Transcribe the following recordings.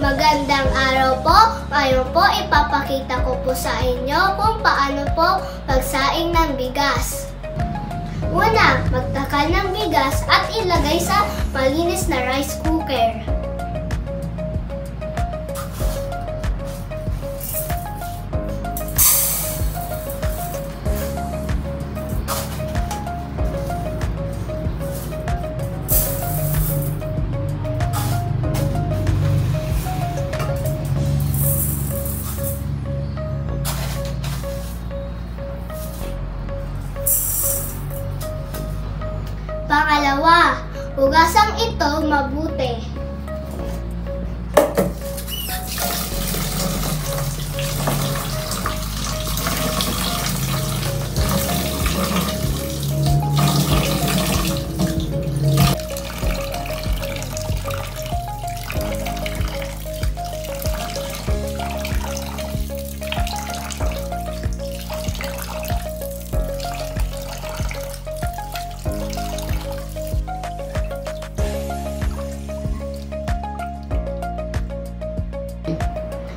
Magandang araw po. Ngayon po ipapakita ko po sa inyo kung paano po pagsaing ng bigas. Una, magtakal ng bigas at ilagay sa malinis na rice cooker. Pangalawa, hugasan ito mabuti.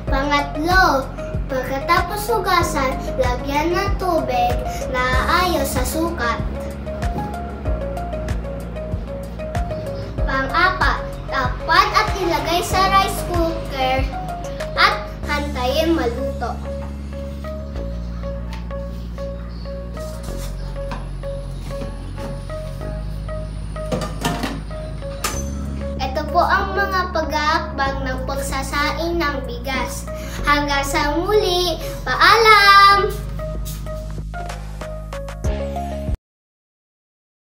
Pangatlo, pagkatapos hugasan, lagyan ng tubig na aayos sa sukat. Pang-apat, takpan at ilagay sa rice cooker at hantayin maluto. Ito po ang mga pag-aakbang ng pagsasaing ng bigas. Hanggang sa muli, paalam!